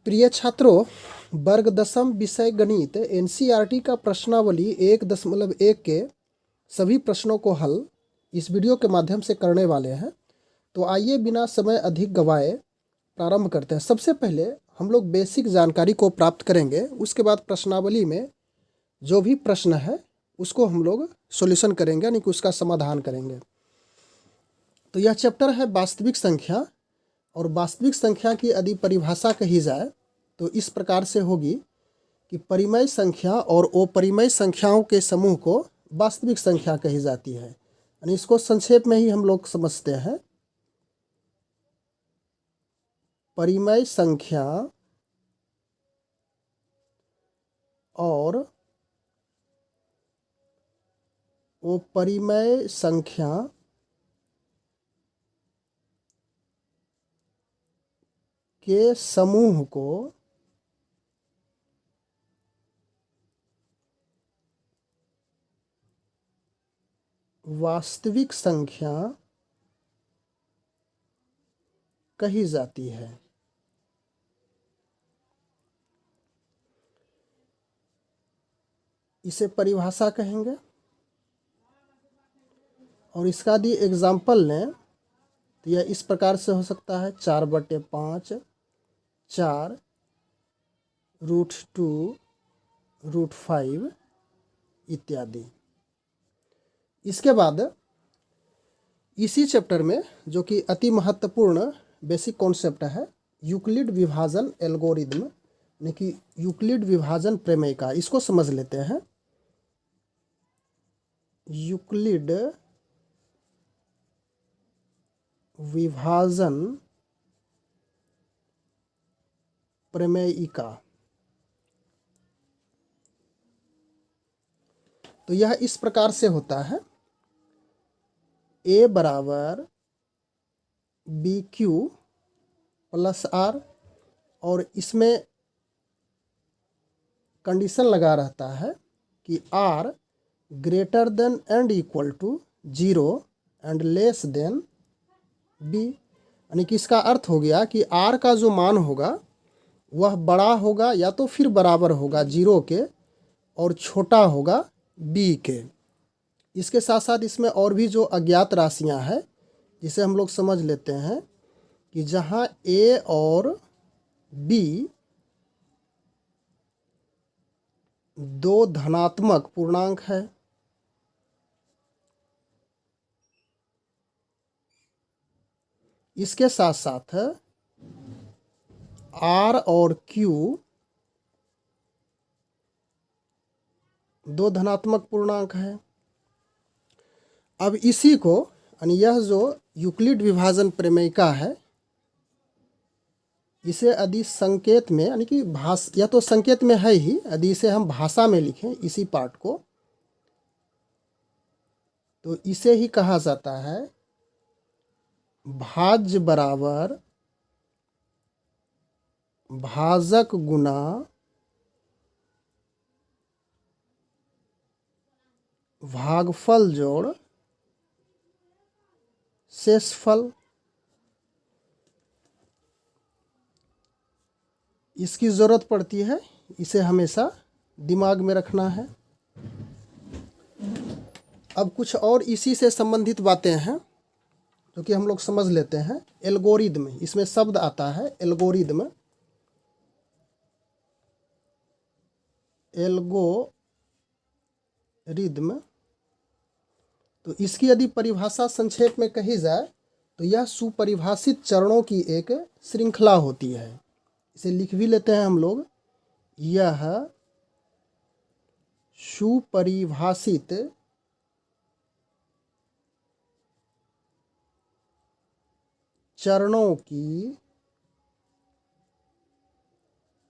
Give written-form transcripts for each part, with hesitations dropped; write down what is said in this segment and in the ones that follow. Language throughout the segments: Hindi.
प्रिय छात्रों, वर्ग दसम विषय गणित एनसीईआरटी का प्रश्नावली 1.1 के सभी प्रश्नों को हल इस वीडियो के माध्यम से करने वाले हैं। तो आइए बिना समय अधिक गवाए प्रारंभ करते हैं। सबसे पहले हम लोग बेसिक जानकारी को प्राप्त करेंगे, उसके बाद प्रश्नावली में जो भी प्रश्न है उसको हम लोग सॉल्यूशन करेंगे, यानी कि उसका समाधान करेंगे। तो यह चैप्टर है वास्तविक संख्या, और वास्तविक संख्या की यदि परिभाषा कही जाए तो इस प्रकार से होगी कि परिमेय संख्या और अपरिमेय संख्याओं के समूह को वास्तविक संख्या कही जाती है। यानी इसको संक्षेप में ही हम लोग समझते हैं। परिमेय संख्या और अपरिमेय संख्या के समूह को वास्तविक संख्या कही जाती है। इसे परिभाषा कहेंगे, और इसका यदि एग्जाम्पल लें तो यह इस प्रकार से हो सकता है 4/5, 4, √2, √5 इत्यादि। इसके बाद इसी चैप्टर में, जो कि अति महत्वपूर्ण बेसिक कॉन्सेप्ट है, यूक्लिड विभाजन एल्गोरिदम, यानी कि यूक्लिड विभाजन प्रमेय का, इसको समझ लेते हैं। यूक्लिड विभाजन प्रमेयिका। तो यह इस प्रकार से होता है, A बराबर BQ प्लस R, और इसमें कंडीशन लगा रहता है कि R greater than and equal to 0 and less than B। यानी कि इसका अर्थ हो गया कि R का जो मान होगा वह बड़ा होगा या तो फिर बराबर होगा 0 के, और छोटा होगा B के। इसके साथ साथ इसमें और भी जो अज्ञात राशियां हैं, जिसे हम लोग समझ लेते हैं कि जहां A और B दो धनात्मक पूर्णांक है, इसके साथ साथ R और Q दो धनात्मक पूर्णांक है। अब इसी को, यानी यह जो यूक्लिड विभाजन प्रमेयिका है, इसे यदि संकेत में, यानी कि या तो संकेत में है ही, यदि इसे हम भाषा में लिखें इसी पार्ट को, तो इसे ही कहा जाता है भाज्य बराबर भाजक गुना भागफल जोड़ शेषफल। इसकी ज़रूरत पड़ती है, इसे हमेशा दिमाग में रखना है। अब कुछ और इसी से संबंधित बातें हैं जो कि हम लोग समझ लेते हैं। एल्गोरिदम, इसमें शब्द आता है एल्गोरिदम। एल्गोरिदम, तो इसकी यदि परिभाषा संक्षेप में कही जाए तो यह सुपरिभाषित चरणों की एक श्रृंखला होती है। इसे लिख भी लेते हैं हम लोग। यह सुपरिभाषित चरणों की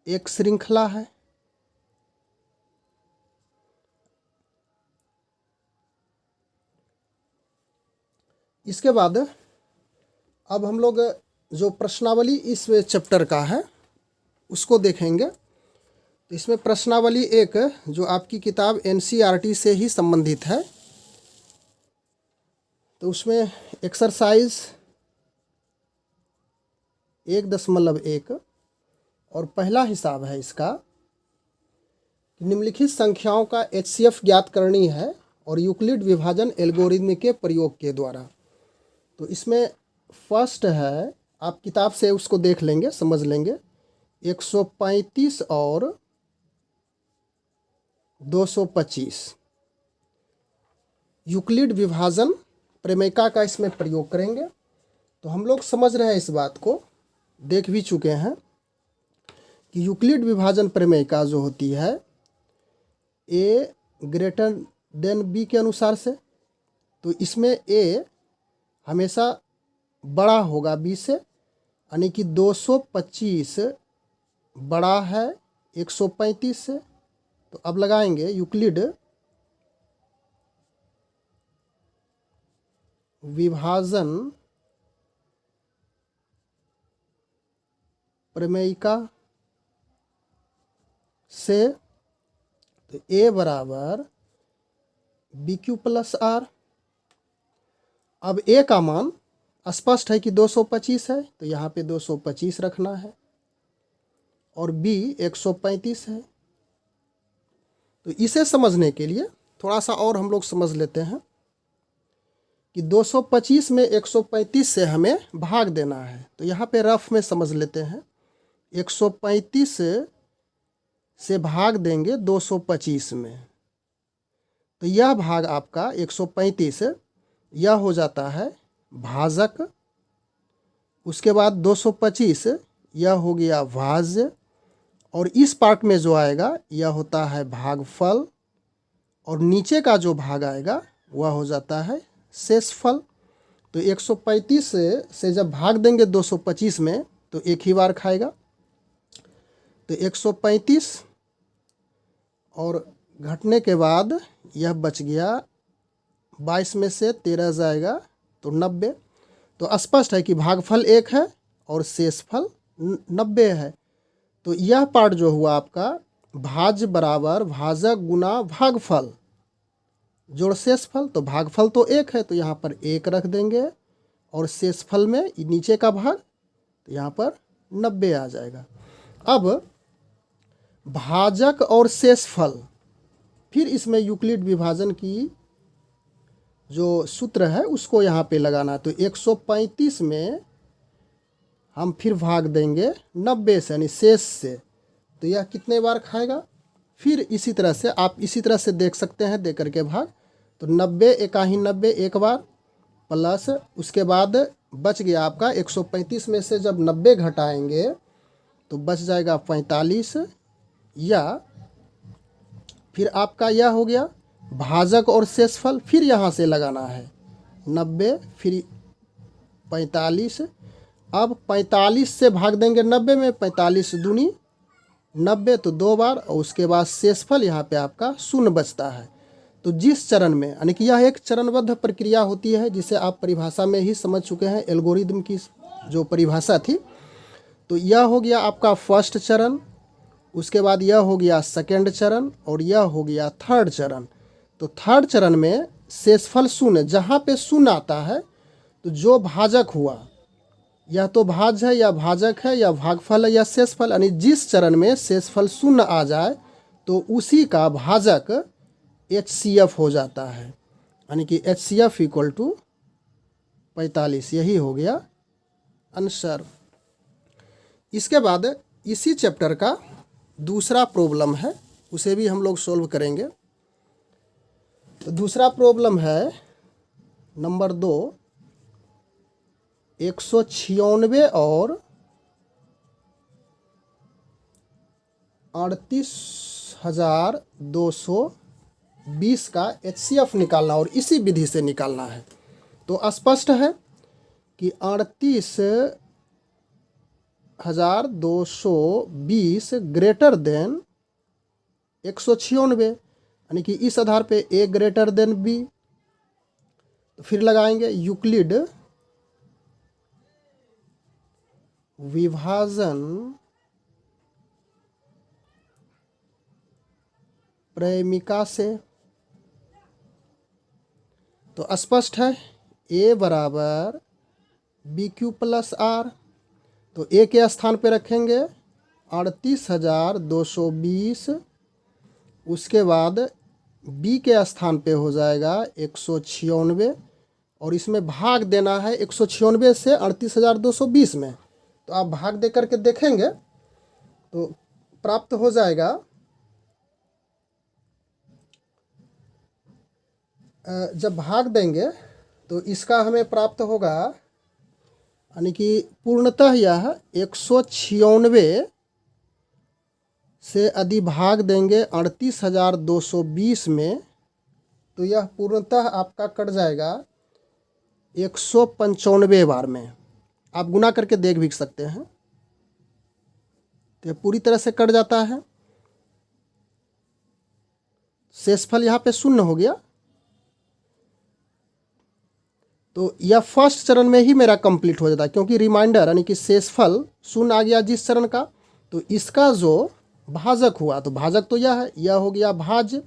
एक श्रृंखला है। इसके बाद अब हम लोग जो प्रश्नावली इस चैप्टर का है उसको देखेंगे। तो इसमें प्रश्नावली एक, जो आपकी किताब एनसीईआरटी से ही संबंधित है, तो उसमें एक्सरसाइज 1.1 और पहला हिसाब है इसका कि निम्नलिखित संख्याओं का HCF ज्ञात करनी है और यूक्लिड विभाजन एल्गोरिदम के प्रयोग के द्वारा। तो इसमें फर्स्ट है, आप किताब से उसको देख लेंगे, समझ लेंगे। 135 और 225 यूक्लिड विभाजन प्रमेयिका का इसमें प्रयोग करेंगे। तो हम लोग समझ रहे हैं, इस बात को देख भी चुके हैं कि यूक्लिड विभाजन प्रमेयिका जो होती है A ग्रेटर देन B के अनुसार से, तो इसमें A हमेशा बड़ा होगा B से, यानी कि 225 बड़ा है 135 से। तो अब लगाएंगे यूक्लिड विभाजन प्रमेयिका से, तो A बराबर BQ प्लस R। अब A का मान स्पष्ट है कि 225 है, तो यहाँ पे 225 रखना है, और B 135 है। तो इसे समझने के लिए थोड़ा सा और हम लोग समझ लेते हैं कि 225 में 135 से हमें भाग देना है। तो यहाँ पे रफ में समझ लेते हैं, 135 से भाग देंगे 225 में, तो यह भाग आपका 135 यह हो जाता है भाजक। उसके बाद 225 यह हो गया भाज्य, और इस पार्ट में जो आएगा यह होता है भागफल, और नीचे का जो भाग आएगा वह हो जाता है शेषफल। तो 135 से जब भाग देंगे 225 में तो एक ही बार खाएगा, तो 135 और घटने के बाद यह बच गया 22 में से 13 जाएगा तो 90। तो स्पष्ट है कि भागफल 1 है और शेषफल 90 है। तो यह पार्ट जो हुआ आपका भाज्य बराबर भाजक गुना भागफल जोड़ शेषफल। तो भागफल तो 1 है, तो यहाँ पर 1 रख देंगे, और शेषफल में नीचे का भाग, तो यहाँ पर 90 आ जाएगा। अब भाजक और शेषफल, फिर इसमें यूक्लिड विभाजन की जो सूत्र है उसको यहाँ पे लगाना। तो 135 में हम फिर भाग देंगे 90 से, यानी शेष से, तो यह कितने बार खाएगा। फिर इसी तरह से आप इसी तरह से देख सकते हैं, दे करके भाग। तो 90 एकाही 90 एक बार, प्लस उसके बाद बच गया आपका 135 में से जब 90 घटाएंगे तो बच जाएगा 45, या फिर आपका यह हो गया भाजक और शेषफल। फिर यहाँ से लगाना है 90 फिर 45। अब 45 से भाग देंगे 90 में, 45 दूनी 90, तो 2 बार, और उसके बाद शेषफल यहाँ पे आपका 0 बचता है। तो जिस चरण में, यानी कि यह एक चरणबद्ध प्रक्रिया होती है, जिसे आप परिभाषा में ही समझ चुके हैं, एल्गोरिदम की जो परिभाषा थी। तो यह हो गया आपका फर्स्ट चरण, उसके बाद यह हो गया सेकंड चरण, और यह हो गया थर्ड चरण। तो थर्ड चरण में शेषफल 0, जहाँ पे 0 आता है तो जो भाजक हुआ, यह तो भाज्य है या भाजक है या भागफल है या शेषफल, यानी जिस चरण में शेषफल 0 आ जाए तो उसी का भाजक HCF हो जाता है, यानी कि HCF इक्वल टू 45। यही हो गया आंसर। इसके बाद इसी चैप्टर का दूसरा प्रॉब्लम है, उसे भी हम लोग सॉल्व करेंगे। तो दूसरा प्रॉब्लम है नंबर 2, 196 और 38,220 का HCF निकालना, और इसी विधि से निकालना है। तो स्पष्ट है कि 38,220 ग्रेटर देन 196, यानी कि इस आधार पे A ग्रेटर देन B। तो फिर लगाएंगे यूक्लिड विभाजन प्रमेयिका से। तो स्पष्ट है A बराबर BQ प्लस R। तो A के स्थान पे रखेंगे 38,220, उसके बाद बी के स्थान पे हो जाएगा 196, और इसमें भाग देना है 196 से 38,220 में। तो आप भाग दे करके देखेंगे तो प्राप्त हो जाएगा जब भाग देंगे तो इसका हमें प्राप्त होगा, यानी कि पूर्णतः यह 196 से यदि भाग देंगे 38,220 में तो यह पूर्णतः आपका कट जाएगा 195 बार में। आप गुना करके देख भी सकते हैं, तो यह पूरी तरह से कट जाता है। शेषफल यहाँ पे शून्य हो गया। तो यह फर्स्ट चरण में ही मेरा कंप्लीट हो जाता है, क्योंकि रिमाइंडर यानी कि शेषफल शून्य आ गया जिस चरण का, तो इसका जो भाजक हुआ, तो भाजक तो यह है, यह हो गया भाज्य,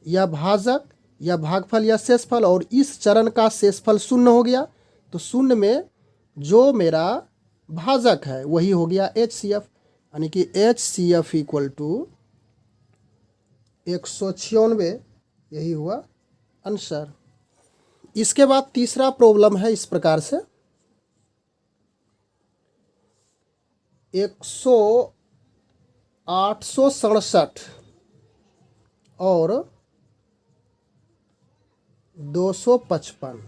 यह भाजक, यह भागफल, यह शेषफल, और इस चरण का शेषफल शून्य हो गया। तो शून्य में जो मेरा भाजक है वही हो गया HCF, यानी कि HCF इक्वल टू 196, यही हुआ आंसर। इसके बाद तीसरा प्रॉब्लम है इस प्रकार से, 867 और 255,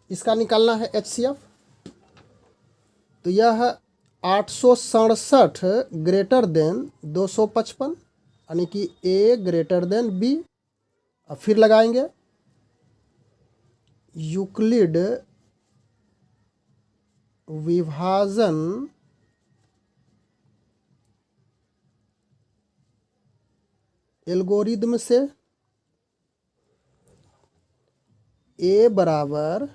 इसका निकालना है HCF। तो यह 867 ग्रेटर देन 255, यानी कि A ग्रेटर देन B। अब फिर लगाएंगे यूक्लिड विभाजन एल्गोरिदम से A बराबर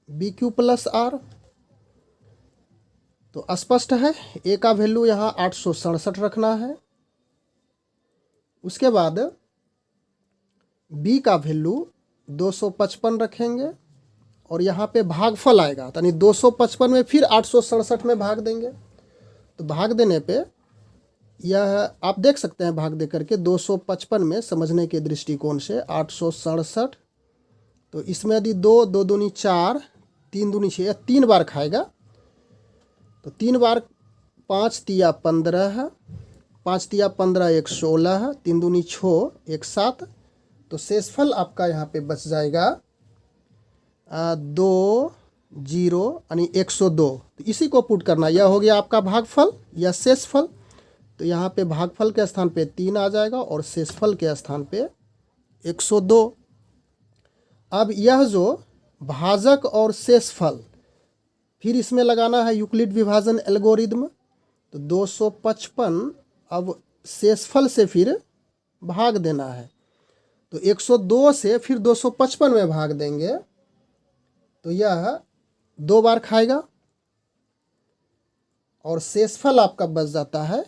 BQ प्लस R। तो स्पष्ट है, A का वैल्यू यहाँ 867 रखना है, उसके बाद B का वैल्यू 255 रखेंगे, और यहाँ पे भागफल आएगा, यानी 255 में फिर 867 में भाग देंगे। तो भाग देने पे यह आप देख सकते हैं, भाग दे करके 255 में समझने के दृष्टिकोण से 867, तो इसमें यदि 2 2 दूनी 4, 3 दूनी 6, 3 बार खाएगा। तो 3 बार 5 तिया 15, 5 तिया 15 1 16, 3 दूनी 6 1 7। तो शेषफल आपका यहाँ पे बच जाएगा 2 0, यानी 102। तो इसी को पुट करना, यह हो गया आपका भागफल या शेषफल। तो यहाँ पे भागफल के स्थान पे 3 आ जाएगा और शेषफल के स्थान पे 102। अब यह जो भाजक और शेषफल, फिर इसमें लगाना है यूक्लिड विभाजन एल्गोरिदम। तो 255 अब शेषफल से फिर भाग देना है, तो 102 से फिर 255 में भाग देंगे, तो यह 2 बार खाएगा और शेषफल आपका बच जाता है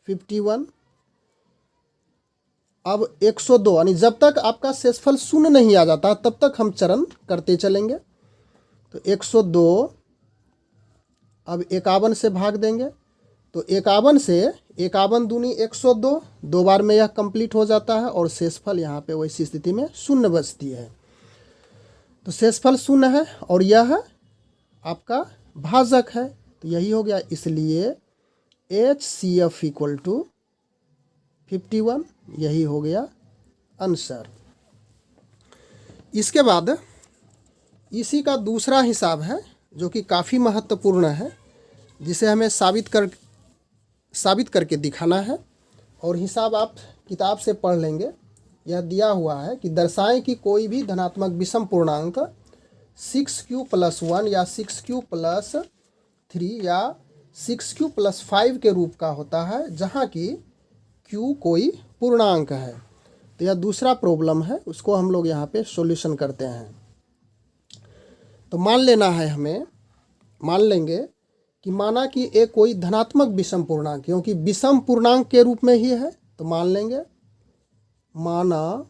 51। अब 102, यानी जब तक आपका शेषफल शून्य नहीं आ जाता तब तक हम चरण करते चलेंगे। तो 102 अब 51 से भाग देंगे, तो 51 से 51 दूनी 102, 2 बार में यह कंप्लीट हो जाता है, और शेषफल यहाँ पे वैसी स्थिति में शून्य बचती है। तो शेषफल शून्य है और यह आपका भाजक है, तो यही हो गया, इसलिए HCF इक्वल टू 51, यही हो गया आंसर। इसके बाद इसी का दूसरा हिसाब है जो कि काफ़ी महत्वपूर्ण है, जिसे हमें साबित करके दिखाना है। और हिसाब आप किताब से पढ़ लेंगे। यह दिया हुआ है कि दर्शाएं कि कोई भी धनात्मक विषम पूर्णांक 6Q + 1 या 6Q + 3 या 6Q + 5 के रूप का होता है, जहाँ की Q कोई पूर्णांक है। तो यह दूसरा प्रॉब्लम है, उसको हम लोग यहाँ पे सॉल्यूशन करते हैं। तो मान लेना है हमें, मान लेंगे कि माना कि ए कोई धनात्मक विषम पूर्णांक, क्योंकि विषम पूर्णांक के रूप में ही है, तो मान लेंगे माना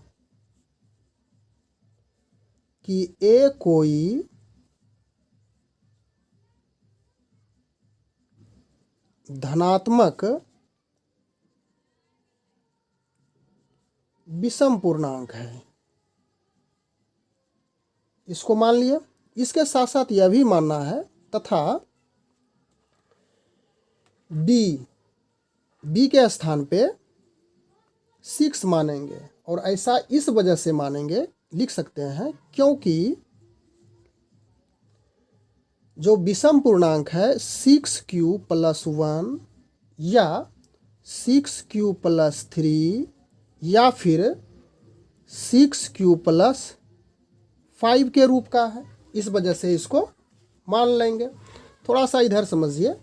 कि ए कोई धनात्मक विषम पूर्णांक है, इसको मान लिए। इसके साथ साथ यह भी मानना है तथा बी के स्थान पे 6 मानेंगे, और ऐसा इस वजह से मानेंगे, लिख सकते हैं, क्योंकि जो विषम पूर्णांक है 6q + 1 या 6q + 3 या फिर 6q + 5 के रूप का है, इस वजह से इसको मान लेंगे। थोड़ा सा इधर समझिए,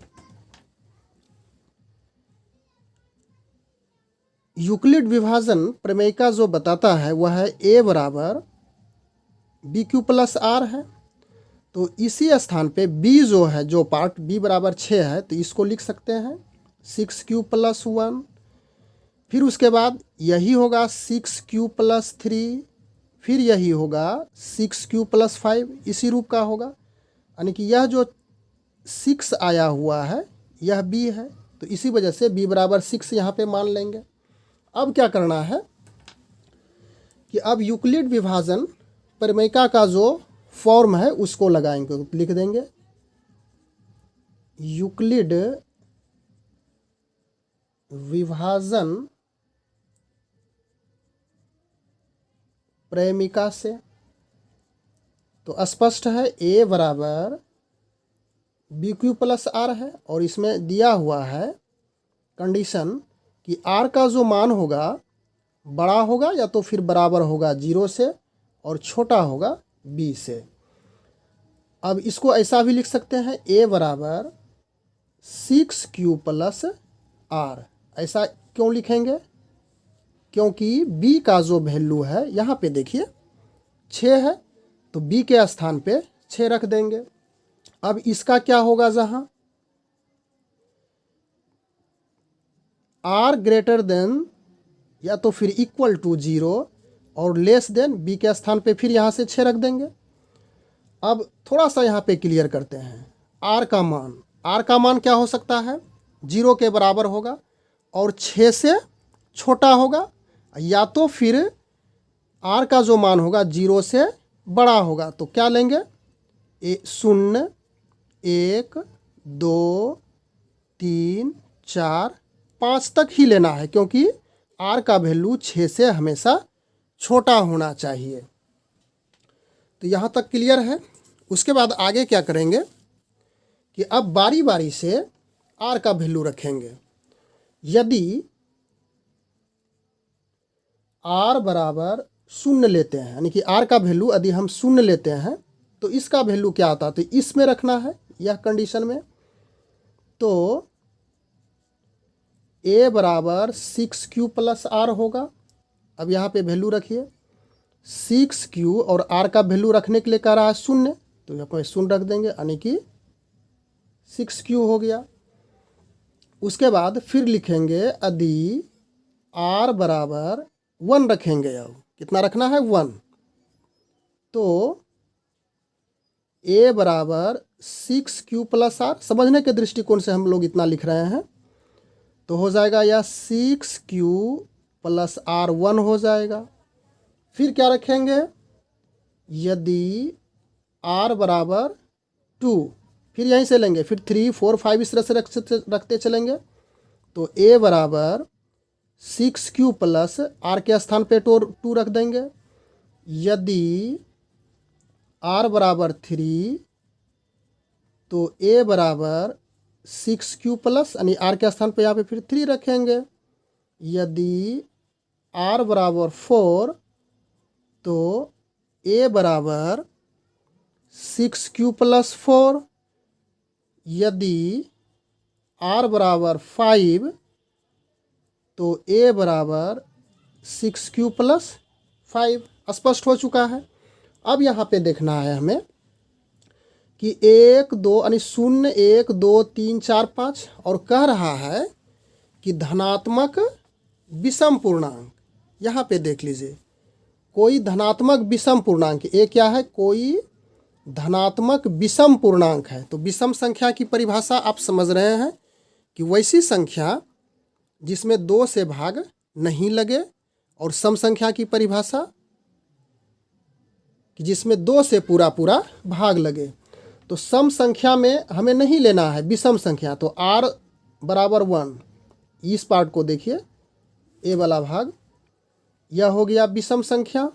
यूक्लिड विभाजन प्रमेय का जो बताता है वह है a बराबर BQ + R है। तो इसी स्थान पे b जो है, जो पार्ट b बराबर 6 है, तो इसको लिख सकते हैं 6q + 1। फिर उसके बाद यही होगा 6q + 3, फिर यही होगा 6q + 5, इसी रूप का होगा। यानी कि यह जो 6 आया हुआ है यह b है, तो इसी वजह से b बराबर 6 यहाँ पे मान लेंगे। अब क्या करना है कि अब यूक्लिड विभाजन प्रमेयिका का जो फॉर्म है उसको लगाएंगे, लिख देंगे यूक्लिड विभाजन प्रमेयिका से। तो स्पष्ट है a बराबर BQ + R है, और इसमें दिया हुआ है कंडीशन कि R का जो मान होगा बड़ा होगा या तो फिर बराबर होगा 0 से, और छोटा होगा b से। अब इसको ऐसा भी लिख सकते हैं a बराबर 6q + R। ऐसा क्यों लिखेंगे? क्योंकि b का जो वैल्यू है यहाँ पे देखिए 6 है, तो b के स्थान पे 6 रख देंगे। अब इसका क्या होगा, जहाँ r ग्रेटर देन या तो फिर इक्वल टू 0 और लेस देन b के स्थान पे फिर यहाँ से 6 रख देंगे। अब थोड़ा सा यहाँ पे क्लियर करते हैं, r का मान क्या हो सकता है, 0 के बराबर होगा और 6 से छोटा होगा, या तो फिर r का जो मान होगा 0 से बड़ा होगा। तो क्या लेंगे, 0, 1, 2, 3, 4, 5 तक ही लेना है, क्योंकि r का वैल्यू 6 से हमेशा छोटा होना चाहिए। तो यहाँ तक क्लियर है। उसके बाद आगे क्या करेंगे कि अब बारी बारी से r का वैल्यू रखेंगे। यदि r बराबर 0 लेते हैं, यानी कि r का वैल्यू यदि हम 0 लेते हैं तो इसका वैल्यू क्या आता है, तो इसमें रखना है यह कंडीशन में। तो a बराबर 6q + R होगा। अब यहाँ पे वैल्यू रखिए, 6q और r का वैल्यू रखने के लिए कह रहा है 0, तो यहाँ पे 0 रख देंगे, यानी कि 6q हो गया। उसके बाद फिर लिखेंगे यदि r बराबर 1 रखेंगे, अब कितना रखना है, 1, तो a बराबर 6q + R। समझने के दृष्टिकोण से हम लोग इतना लिख रहे हैं, तो हो जाएगा यह 6q + R 1 हो जाएगा। फिर क्या रखेंगे, यदि r बराबर 2, फिर यहीं से लेंगे, फिर 3, 4, 5 इस तरह से रखते चलेंगे। तो a बराबर 6q + R के स्थान पे 2 रख देंगे। यदि r बराबर 3, तो a बराबर 6q + यानी r के स्थान पे यहाँ पे फिर 3 रखेंगे। यदि r बराबर 4, तो a बराबर 6q + 4। यदि r बराबर 5, तो a बराबर 6q + 5। स्पष्ट हो चुका है। अब यहाँ पे देखना है हमें कि 1, 2 यानी 0, 1, 2, 3, 4, 5, और कह रहा है कि धनात्मक विषम पूर्णांक। यहाँ पे देख लीजिए, कोई धनात्मक विषम पूर्णांक, ये क्या है, कोई धनात्मक विषम पूर्णांक है। तो विषम संख्या की परिभाषा आप समझ रहे हैं कि वैसी संख्या जिसमें 2 से भाग नहीं लगे और सम संख्या की परिभाषा कि जिसमें 2 से पूरा पूरा भाग लगे। तो सम संख्या में हमें नहीं लेना है विषम संख्या, तो r बराबर 1, इस पार्ट को देखिए, ए वाला भाग, यह हो गया विषम संख्या।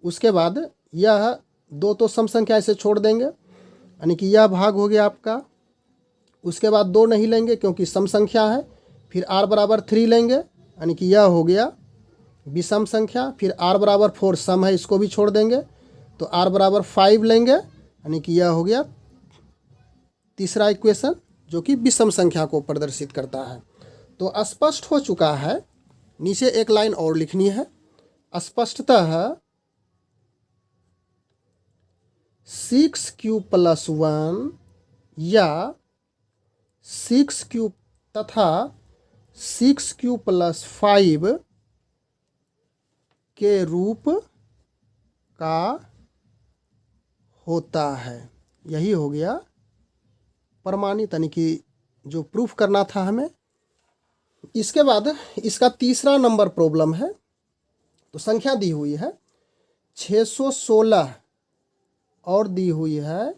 उसके बाद यह 2 तो सम संख्या ऐसे छोड़ देंगे, यानी कि यह भाग हो गया आपका। उसके बाद 2 नहीं लेंगे क्योंकि सम संख्या है। फिर r बराबर 3 लेंगे, यानी कि यह हो गया विषम संख्या। फिर r बराबर 4 सम है, इसको भी छोड़ देंगे, तो r बराबर 5 लेंगे, यानी कि यह हो गया तीसरा इक्वेशन जो कि विषम संख्या को प्रदर्शित करता है। तो स्पष्ट हो चुका है। नीचे एक लाइन और लिखनी है, स्पष्टतः 6q + 1 या 6q तथा 6q + 5 के रूप का होता है। यही हो गया प्रमाणित, यानी कि जो प्रूफ करना था हमें। इसके बाद इसका तीसरा नंबर प्रॉब्लम है। तो संख्या दी हुई है 616 और दी हुई है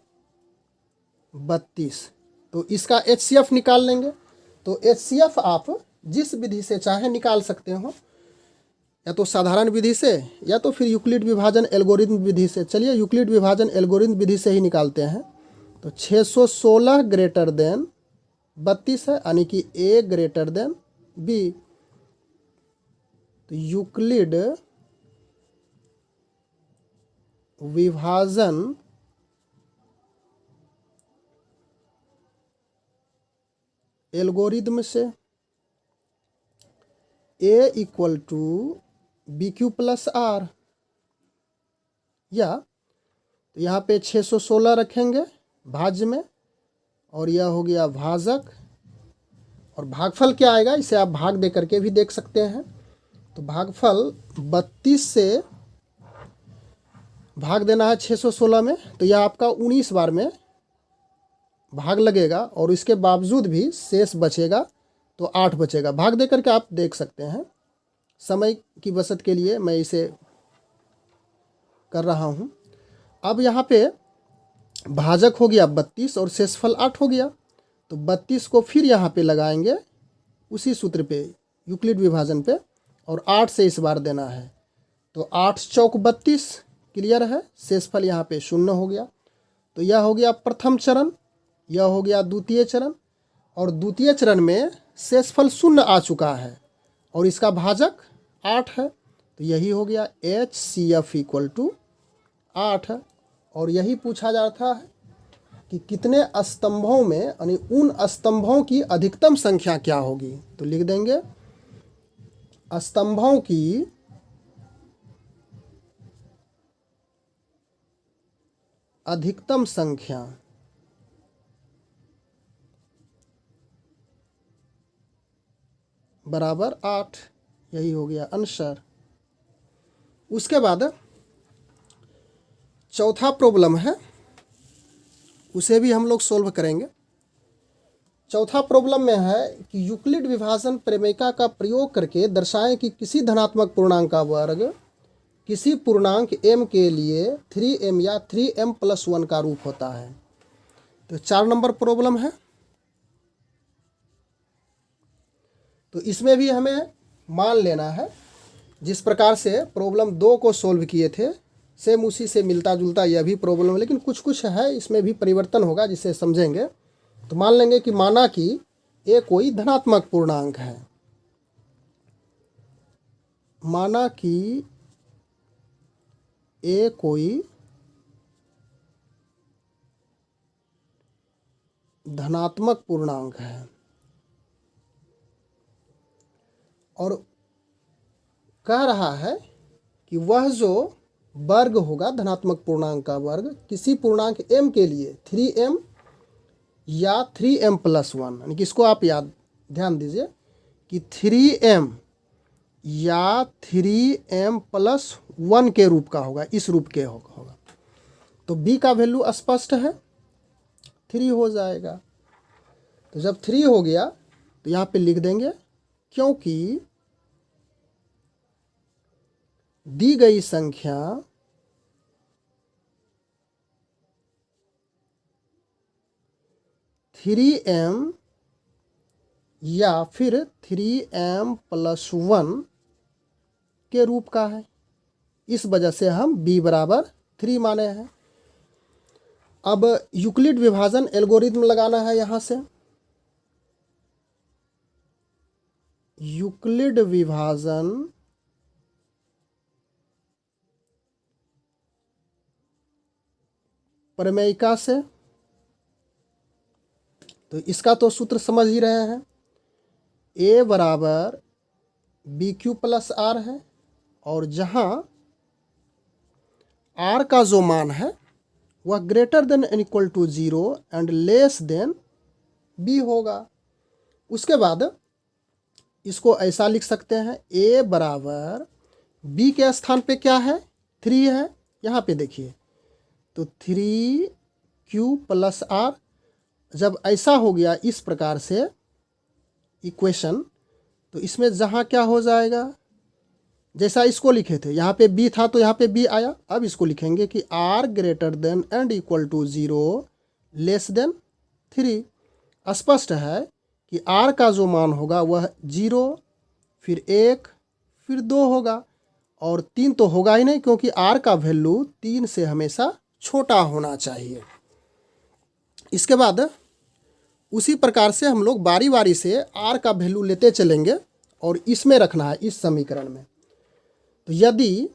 32। तो इसका HCF निकाल लेंगे। तो HCF आप जिस विधि से चाहे निकाल सकते हो, या तो साधारण विधि से या तो फिर यूक्लिड विभाजन एल्गोरिथम विधि से। चलिए यूक्लिड विभाजन एल्गोरिथम विधि से ही निकालते हैं। तो 616 ग्रेटर देन 32 है, यानी कि A ग्रेटर देन B। तो यूक्लिड विभाजन एल्गोरिथम से A equal to BQ + R, या तो यहाँ पे 616 रखेंगे भाज्य में, और यह हो गया भाजक, और भागफल क्या आएगा इसे आप भाग दे करके भी देख सकते हैं। तो भागफल 32 से भाग देना है 616 में, तो यह आपका 19 बार में भाग लगेगा, और इसके बावजूद भी शेष बचेगा, तो 8 बचेगा। भाग दे करके आप देख सकते हैं। समय की बचत के लिए मैं इसे कर रहा हूँ। अब यहाँ पे भाजक हो गया 32 और शेषफल 8 हो गया। तो 32 को फिर यहाँ पे लगाएंगे उसी सूत्र पे, यूक्लिड विभाजन पे, और 8 से इस बार देना है। तो 8 चौक 32 क्लियर है। शेषफल यहाँ पे 0 हो गया। तो यह हो गया प्रथम चरण, यह हो गया द्वितीय चरण, और द्वितीय चरण में शेषफल 0 आ चुका है और इसका भाजक 8 है। तो यही हो गया HCF इक्वल टू 8 है। और यही पूछा जाता है कि कितने स्तंभों में, यानी उन स्तंभों की अधिकतम संख्या क्या होगी। तो लिख देंगे स्तंभों की अधिकतम संख्या बराबर 8। यही हो गया आंसर। उसके बाद चौथा प्रॉब्लम है, उसे भी हम लोग सोल्व करेंगे। चौथा प्रॉब्लम में है कि यूक्लिड विभाजन प्रमेयिका का प्रयोग करके दर्शाएं कि किसी धनात्मक पूर्णांक का वर्ग किसी पूर्णांक m के लिए 3m या 3m + 1 का रूप होता है। तो 4 नंबर प्रॉब्लम है। तो इसमें भी हमें मान लेना है, जिस प्रकार से प्रॉब्लम 2 को सोल्व किए थे सेम उसी से मिलता जुलता यह भी प्रॉब्लम है, लेकिन कुछ कुछ है इसमें भी परिवर्तन होगा जिसे समझेंगे। तो मान लेंगे कि माना कि ए कोई धनात्मक पूर्णांक है, माना कि ए कोई धनात्मक पूर्णांक है और कह रहा है कि वह जो वर्ग होगा धनात्मक पूर्णांक का वर्ग किसी पूर्णांक m के लिए 3m या 3m + 1, यानी कि इसको आप ध्यान दीजिए कि 3m या 3m + 1 के रूप का होगा, इस रूप के होगा। तो b का वैल्यू स्पष्ट है, 3 हो जाएगा। तो जब 3 हो गया तो यहाँ पे लिख देंगे, क्योंकि दी गई संख्या थ्री एम या फिर 3m+1 के रूप का है। इस वजह से हम b बराबर 3 माने हैं। अब यूक्लिड विभाजन एल्गोरिथम लगाना है। यहाँ से यूक्लिड विभाजन प्रमेयिका से, तो इसका तो सूत्र समझ ही रहे हैं, a बराबर BQ+R है, और जहाँ R का जो मान है वह greater than and equal to 0 and less than B होगा। उसके बाद इसको ऐसा लिख सकते हैं, a बराबर B के स्थान पे क्या है, 3 है। यहाँ पे देखिए, तो 3Q+R। जब ऐसा हो गया इस प्रकार से इक्वेशन, तो इसमें जहाँ क्या हो जाएगा, जैसा इसको लिखे थे यहाँ पे b था तो यहाँ पे b आया। अब इसको लिखेंगे कि r greater than and equal to 0 less than 3। स्पष्ट है कि r का जो मान होगा वह 0, फिर 1, फिर 2 होगा, और 3 तो होगा ही नहीं, क्योंकि r का वैल्यू 3 से हमेशा छोटा होना चाहिए। इसके बाद उसी प्रकार से हम लोग बारी बारी से r का वैल्यू लेते चलेंगे और इसमें रखना है, इस समीकरण में। तो यदि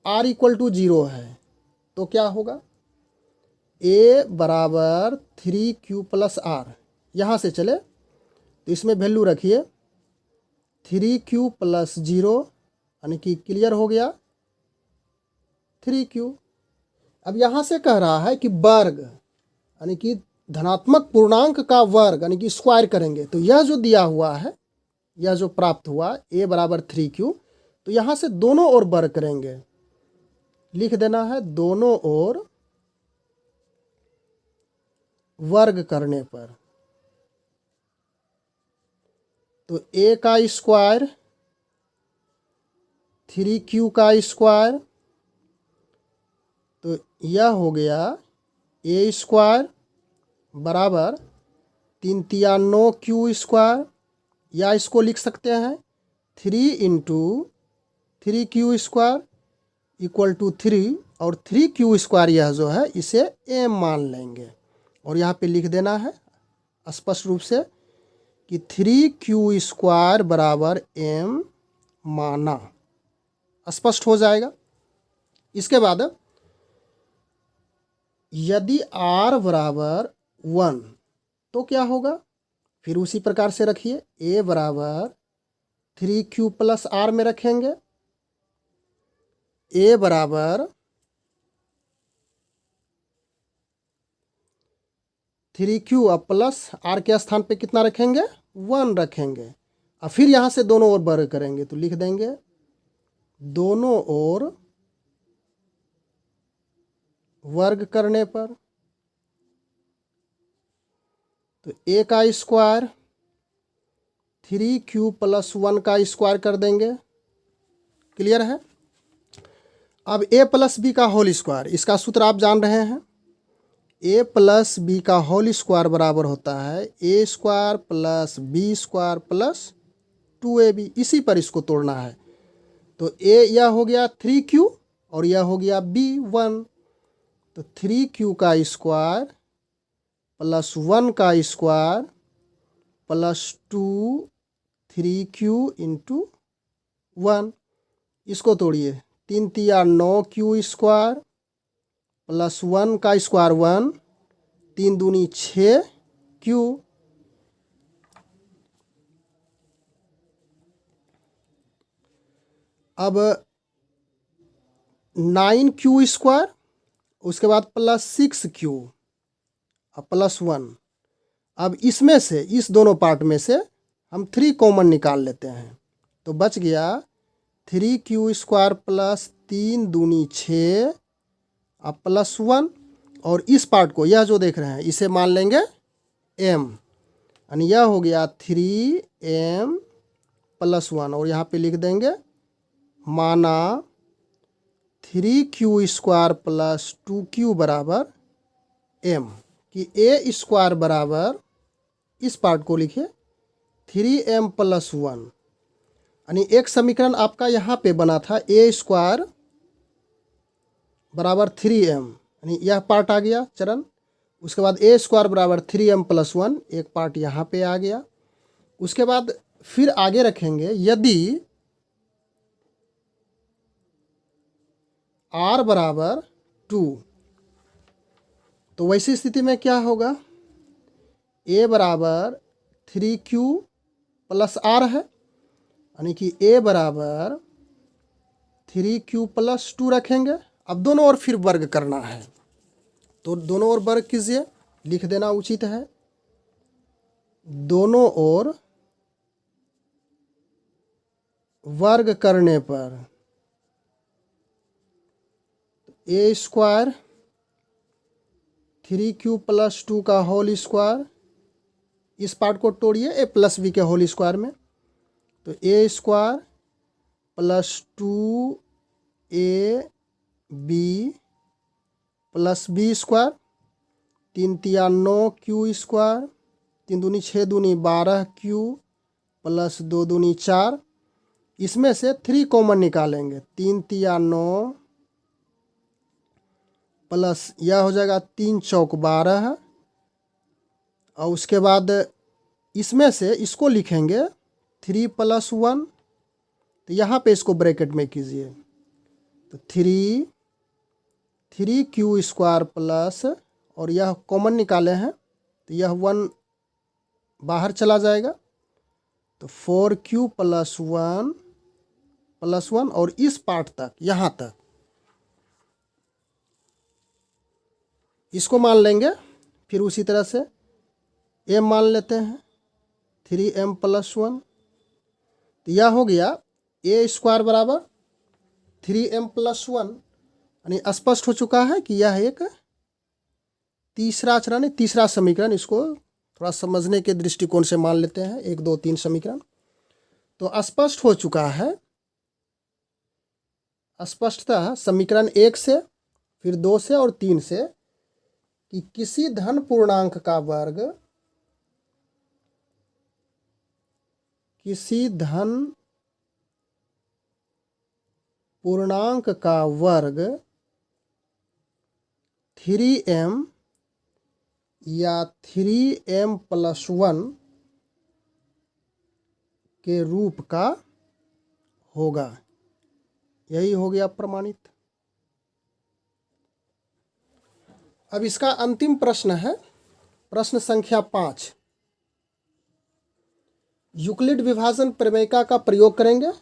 r इक्वल टू 0 है तो क्या होगा, a बराबर 3Q+R। यहाँ से चले तो इसमें वैल्यू रखिए 3Q+0, यानी कि क्लियर हो गया 3Q। अब यहाँ से कह रहा है कि वर्ग, यानी कि धनात्मक पूर्णांक का वर्ग, यानी कि स्क्वायर करेंगे। तो यह जो दिया हुआ है, यह जो प्राप्त हुआ a बराबर 3Q, तो यहाँ से दोनों ओर वर्ग करेंगे, लिख देना है दोनों ओर वर्ग करने पर, तो a का स्क्वायर 3Q का स्क्वायर, तो यह हो गया a स्क्वायर बराबर 3 तिया 9Q स्क्वायर, या इसको लिख सकते हैं 3 × 3Q स्क्वायर इक्वल टू 3, और 3Q स्क्वायर यह जो है इसे m मान लेंगे, और यहाँ पे लिख देना है स्पष्ट रूप से कि 3Q स्क्वायर बराबर m माना। स्पष्ट हो जाएगा। इसके बाद यदि r बराबर 1 तो क्या होगा, फिर उसी प्रकार से रखिए, a बराबर 3Q+R में रखेंगे, a बराबर 3Q अब प्लस R के स्थान पे कितना रखेंगे, 1 रखेंगे, और फिर यहाँ से दोनों ओर वर्ग करेंगे, तो लिख देंगे दोनों ओर वर्ग करने पर, तो a का स्क्वायर 3Q+1 का स्क्वायर कर देंगे। क्लियर है। अब a प्लस बी का होल स्क्वायर, इसका सूत्र आप जान रहे हैं, a प्लस बी का होल स्क्वायर बराबर होता है a square plus B square plus 2ab। इसी पर इसको तोड़ना है, तो a यह हो गया 3Q और यह हो गया b 1, तो 3Q का स्क्वायर प्लस 1 का स्क्वायर प्लस 2 3Q × 1। इसको तोड़िए, 3 तिया 9Q स्क्वायर प्लस 1 का स्क्वायर 1, 3 दूनी 6Q, अब 9Q स्क्वायर, उसके बाद प्लस 6Q और प्लस 1। अब इसमें से, इस दोनों पार्ट में से हम 3 कॉमन निकाल लेते हैं, तो बच गया 3Q स्क्वायर प्लस 3 दूनी 6 और प्लस 1, और इस पार्ट को, यह जो देख रहे हैं, इसे मान लेंगे m, यानी यह हो गया 3m+1, और यहाँ पे लिख देंगे माना 3q² प्लस 2q बराबर m, कि a स्क्वायर बराबर, इस पार्ट को लिखे 3m प्लस 1, यानी एक समीकरण आपका यहाँ पे बना था a² बराबर 3m, यानी यह पार्ट आ गया चरण। उसके बाद a² बराबर 3m प्लस 1, एक पार्ट यहाँ पे आ गया। उसके बाद फिर आगे रखेंगे, यदि r बराबर 2, तो वैसी स्थिति में क्या होगा, a बराबर 3q प्लस r है, यानी कि a बराबर 3q प्लस 2 रखेंगे। अब दोनों ओर फिर वर्ग करना है, तो दोनों ओर वर्ग कीजिए, लिख देना उचित है। दोनों ओर वर्ग करने पर a² 3q प्लस 2 का होल स्क्वायर, इस पार्ट को तोड़िए a प्लस b के होल स्क्वायर में, तो a² plus 2ab plus b², 3 तिया 9q², 3 दूनी 6 दूनी 12q प्लस 2 दूनी 4, इसमें से 3 कॉमन निकालेंगे, 3 तिया 9 प्लस यह हो जाएगा 3 चौक 12, और उसके बाद इसमें से इसको लिखेंगे 3 प्लस 1, तो यहाँ पे इसको ब्रैकेट में कीजिए, तो 3q² प्लस, और यह कॉमन निकाले हैं तो यह 1 बाहर चला जाएगा, तो 4q प्लस 1 और इस पार्ट तक, यहाँ तक इसको मान लेंगे। फिर उसी तरह से m मान लेते हैं 3m प्लस 1, तो यह हो गया a² बराबर 3m प्लस 1, यानी स्पष्ट हो चुका है कि यह एक तीसरा चरण, तीसरा समीकरण। इसको थोड़ा समझने के दृष्टिकोण से मान लेते हैं, 1 2 3 समीकरण। तो स्पष्ट हो चुका है, स्पष्टतः समीकरण 1 से, फिर 2 से और 3 से, कि किसी धन पूर्णांक का वर्ग, किसी धन पूर्णांक का वर्ग 3m या 3m प्लस 1 के रूप का होगा। यही हो गया प्रमाणित। अब इसका अंतिम प्रश्न है, प्रश्न संख्या 5। यूक्लिड विभाजन प्रमेयिका का प्रयोग करेंगे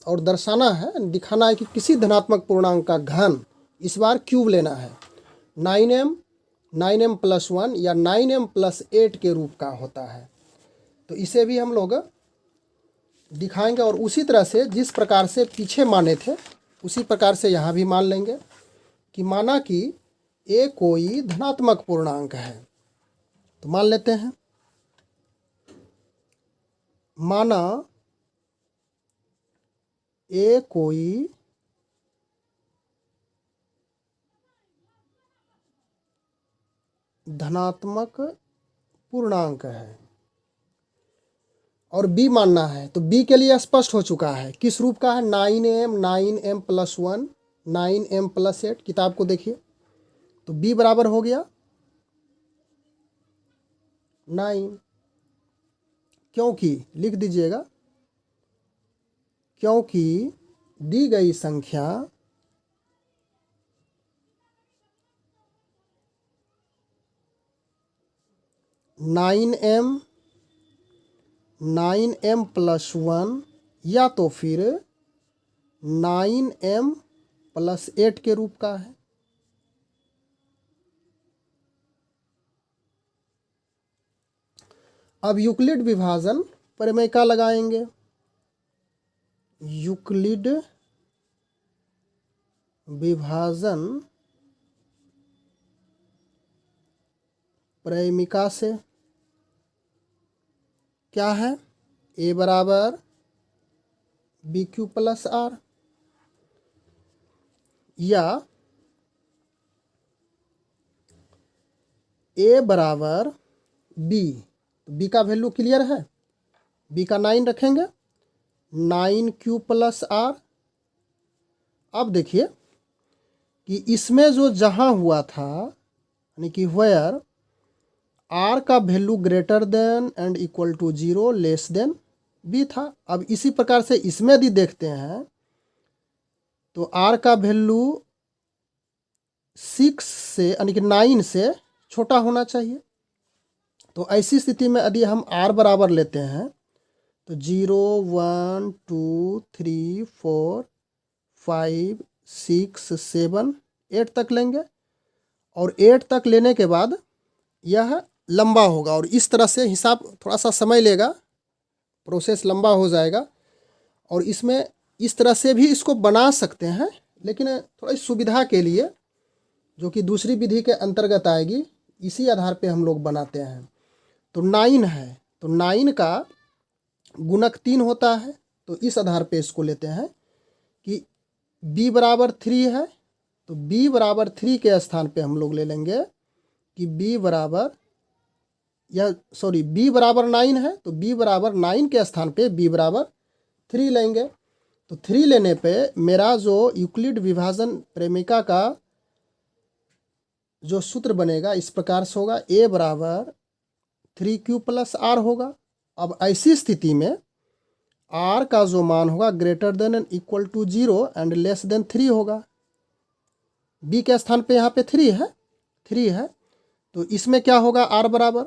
और दर्शाना है, दिखाना है कि किसी धनात्मक पूर्णांक का घन, इस बार क्यूब लेना है, 9m प्लस 1 या 9m प्लस 8 के रूप का होता है। तो इसे भी हम लोग दिखाएंगे, और उसी तरह से जिस प्रकार से पीछे माने थे उसी प्रकार से यहाँ भी मान लेंगे, कि माना कि a कोई धनात्मक पूर्णांक है। तो मान लेते हैं, माना a कोई धनात्मक पूर्णांक है और b मानना है। तो b के लिए स्पष्ट हो चुका है, किस रूप का है, 9m प्लस 1, 9m प्लस 8। किताब को देखिए, तो b बराबर हो गया 9, क्योंकि लिख दीजिएगा, क्योंकि दी गई संख्या नाइन एम प्लस 1 या तो फिर 9m प्लस 8 के रूप का है। अब यूक्लिड विभाजन प्रमेयिका लगाएंगे। यूक्लिड विभाजन प्रमेयिका से क्या है, a बराबर bq प्लस r, या a बराबर b, तो b का वैल्यू क्लियर है, b का 9 रखेंगे, 9q प्लस r। अब देखिए कि इसमें जो जहां हुआ था यानी कि वेयर r का value greater than and equal to 0 less than b था। अब इसी प्रकार से इसमें यदि देखते हैं तो r का वैल्यू 6 से यानी कि 9 से छोटा होना चाहिए। तो ऐसी स्थिति में यदि हम r बराबर लेते हैं तो 0 1 2 3 4 5 6 7 8 तक लेंगे, और 8 तक लेने के बाद यह लंबा होगा, और इस तरह से हिसाब थोड़ा सा समय लेगा, प्रोसेस लंबा हो जाएगा। और इसमें इस तरह से भी इसको बना सकते हैं, लेकिन थोड़ी सुविधा के लिए जो कि दूसरी विधि के अंतर्गत आएगी, इसी आधार पे हम लोग बनाते हैं। तो 9 है तो 9 का गुणक 3 होता है, तो इस आधार पे इसको लेते हैं कि b बराबर 3 है, तो b बराबर 3 के स्थान पे हम लोग ले लेंगे कि b बराबर b बराबर 9 है, तो b बराबर 9 के स्थान पे b बराबर 3 लेंगे। तो 3 लेने पे मेरा जो यूक्लिड विभाजन प्रेमिका का जो सूत्र बनेगा इस प्रकार से होगा, a बराबर 3q प्लस r होगा। अब ऐसी स्थिति में r का जो मान होगा greater than and equal to 0 and less than 3 होगा। b के स्थान पे यहाँ पे 3 है, तो इसमें क्या होगा, r बराबर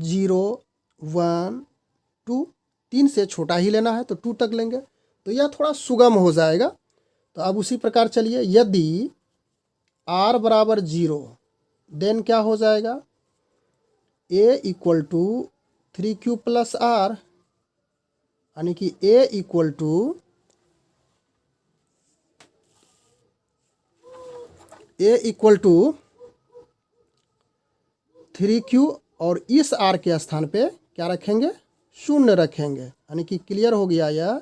0 1 2, 3 से छोटा ही लेना है तो 2 तक लेंगे, तो यह थोड़ा सुगम हो जाएगा। तो अब उसी प्रकार चलिए, यदि r बराबर 0 देन क्या हो जाएगा, a equal to 3q plus r, यानी कि a इक्वल टू 3q, और इस r के स्थान पे क्या रखेंगे, 0 रखेंगे, यानी कि क्लियर हो गया यह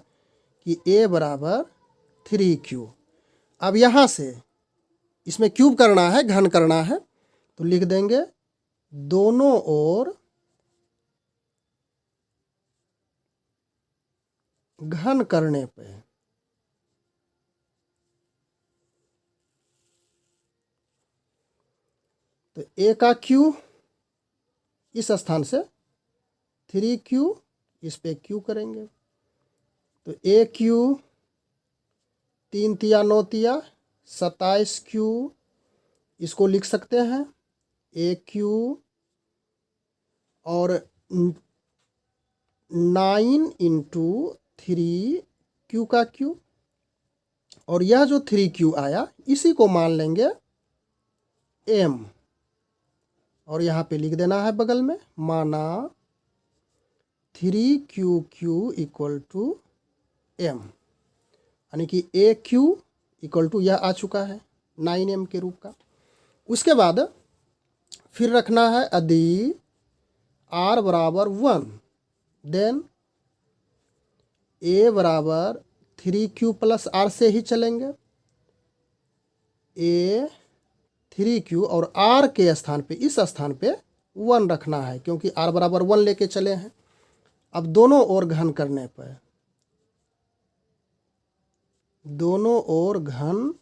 कि a बराबर 3q। अब यहाँ से इसमें क्यूब करना है, घन करना है, तो लिख देंगे दोनों ओर घन करने पे तो a का q इस स्थान से 3q, इस पे q करेंगे, तो aq 3 तिया 9 तिया 27q, इसको लिख सकते हैं aq, और 9 इंटू 3q का q, और यह जो 3q आया इसी को मान लेंगे m, और यहाँ पे लिख देना है बगल में, माना 3q इक्वल टू m, यानी कि aq इक्वल टू यह आ चुका है 9m के रूप का। उसके बाद फिर रखना है यदि r बराबर 1, देन a बराबर 3q प्लस r से ही चलेंगे, a 3q, और r के स्थान पे इस स्थान पे 1 रखना है, क्योंकि r बराबर 1 लेके चले हैं। अब दोनों ओर घन करने पर, दोनों ओर घन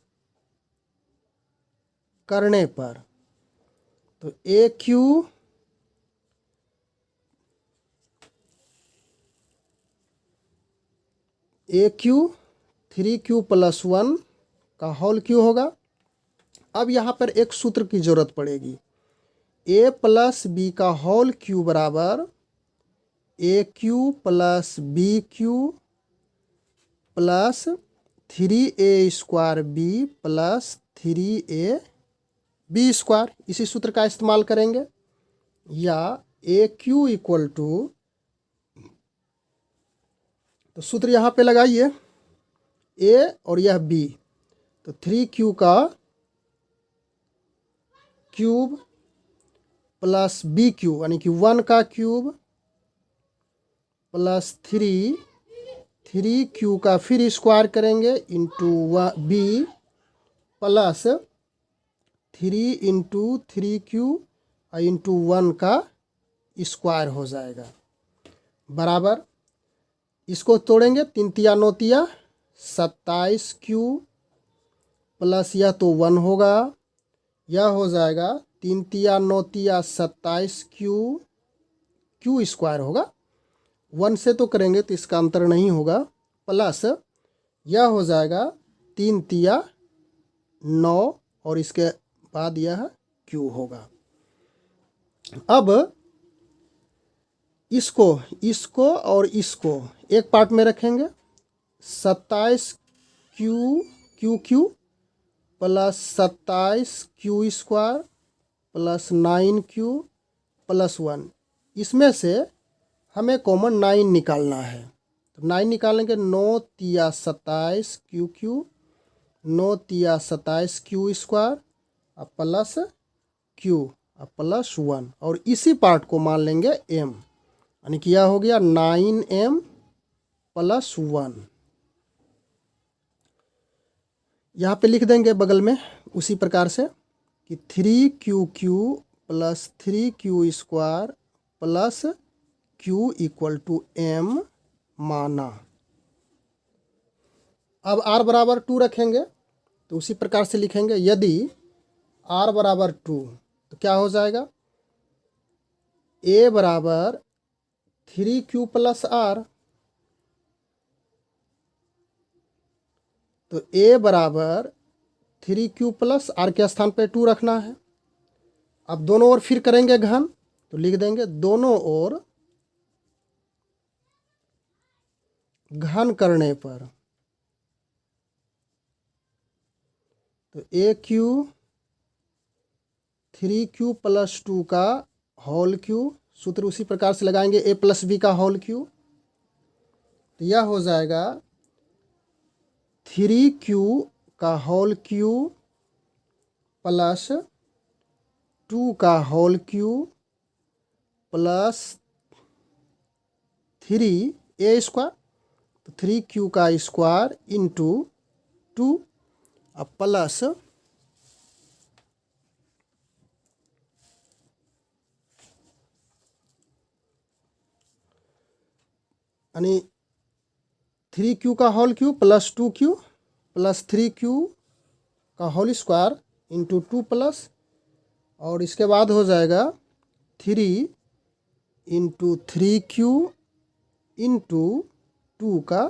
करने पर तो aq 3q प्लस 1 का होल क्यू होगा। अब यहाँ पर एक सूत्र की जरूरत पड़ेगी, a प्लस बी का होल क्यू बराबर aq plus B cube plus 3a square b plus 3ab square, इसी सूत्र का इस्तेमाल करेंगे। या aq इक्वल टू, तो सूत्र यहाँ पे लगाइए, a और यह b, तो 3q का क्यूब प्लस बी क्यूब, यानी कि 1 का क्यूब प्लस 3q का फिर स्क्वायर करेंगे इंटू b प्लस 3 × 3 क्यू × 1 का स्क्वायर हो जाएगा, बराबर इसको तोड़ेंगे 3 तिया 9 तिया 27 क्यू प्लस यह तो 1 होगा, यह हो जाएगा 3 तिया 9 तिया 27 क्यू स्क्वायर होगा, 1 से तो करेंगे तो इसका अंतर नहीं होगा, प्लस यह हो जाएगा 3 तिया 9 और इसके बाद यह क्यू होगा। अब इसको और इसको एक पार्ट में रखेंगे, 27 Q plus 27 Q square plus 9 Q plus 1, इसमें से हमें कॉमन 9 निकालना है। तो 9 निकालेंगे, 9 तिया 27 क्यू 9 तिया 27 Q square plus Q plus 1, और इसी पार्ट को मान लेंगे m, यानी कि यह हो गया 9m प्लस 1। यहाँ पे लिख देंगे बगल में उसी प्रकार से कि 3QQ plus 3Q square plus Q equal to m माना। अब r बराबर 2 रखेंगे तो उसी प्रकार से लिखेंगे, यदि r बराबर 2 तो क्या हो जाएगा, a बराबर 3Q प्लस r, तो a बराबर 3Q प्लस r के स्थान पे 2 रखना है। अब दोनों ओर फिर करेंगे घन, तो लिख देंगे दोनों ओर घन करने पर तो AQ 3Q प्लस 2 का होल क्यू, सूत्र उसी प्रकार से लगाएंगे a प्लस b का होल क्यू, तो यह हो जाएगा 3Q का होल क्यू प्लस 2 का whole Q plus 3a square, तो 3Q का स्क्वायर इंटू 2 प्लस यानी 3Q का whole Q plus 2Q plus 3Q का होल स्क्वायर इंटू 2 प्लस, और इसके बाद हो जाएगा 3 इंटू 3Q इंटू 2 का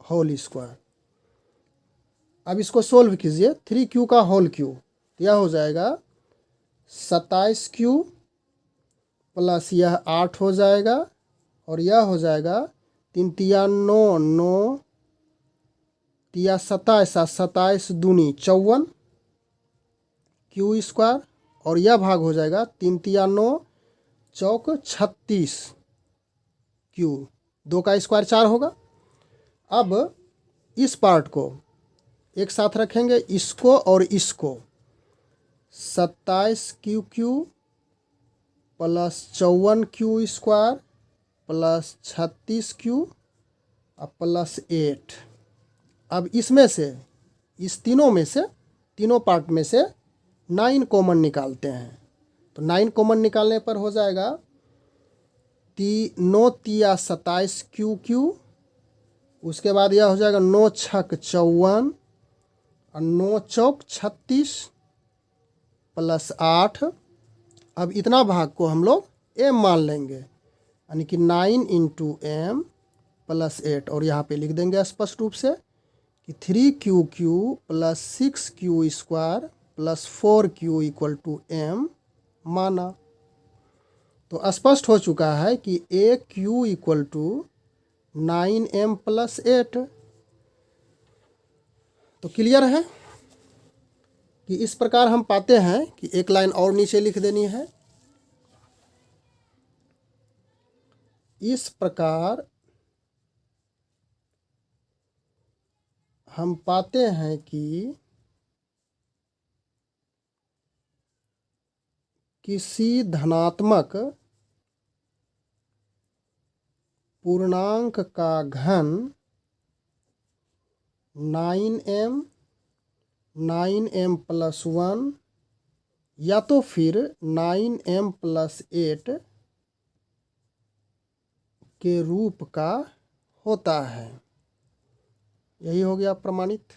होल स्क्वायर। अब इसको सोल्व कीजिए, 3Q का होल क्यू, तो यह हो जाएगा 27Q प्लस यह 8 हो जाएगा, और यह हो जाएगा 3 तिया 9 9 तिया 27 27 दूनी 54 क्यू स्क्वायर, और यह भाग हो जाएगा 3 तिया 9 चौक 36 क्यू, 2 का स्क्वायर 4 होगा। अब इस पार्ट को एक साथ रखेंगे, इसको और इसको, 27QQ plus 54Q square plus 36Q plus 8। अब इसमें से, इस तीनों में से, तीनों पार्ट में से 9 कॉमन निकालते हैं, तो 9 कॉमन निकालने पर हो जाएगा 9 तिया 27 QQ, उसके बाद यह हो जाएगा 9 छक 54 और 9 चौक 36 प्लस 8। अब इतना भाग को हम लोग m मान लेंगे, यानी कि 9 इंटू m प्लस 8, और यहाँ पे लिख देंगे स्पष्ट रूप से कि 3QQ plus 6Q square plus 4Q equal to m माना। तो स्पष्ट हो चुका है कि AQ equal to 9m plus 8। तो क्लियर है कि इस प्रकार हम पाते हैं कि एक लाइन और नीचे लिख देनी है। इस प्रकार हम पाते हैं कि किसी धनात्मक पूर्णांक का घन 9m 9m+1 या तो फिर 9m+8 के रूप का होता है। यही हो गया प्रमाणित।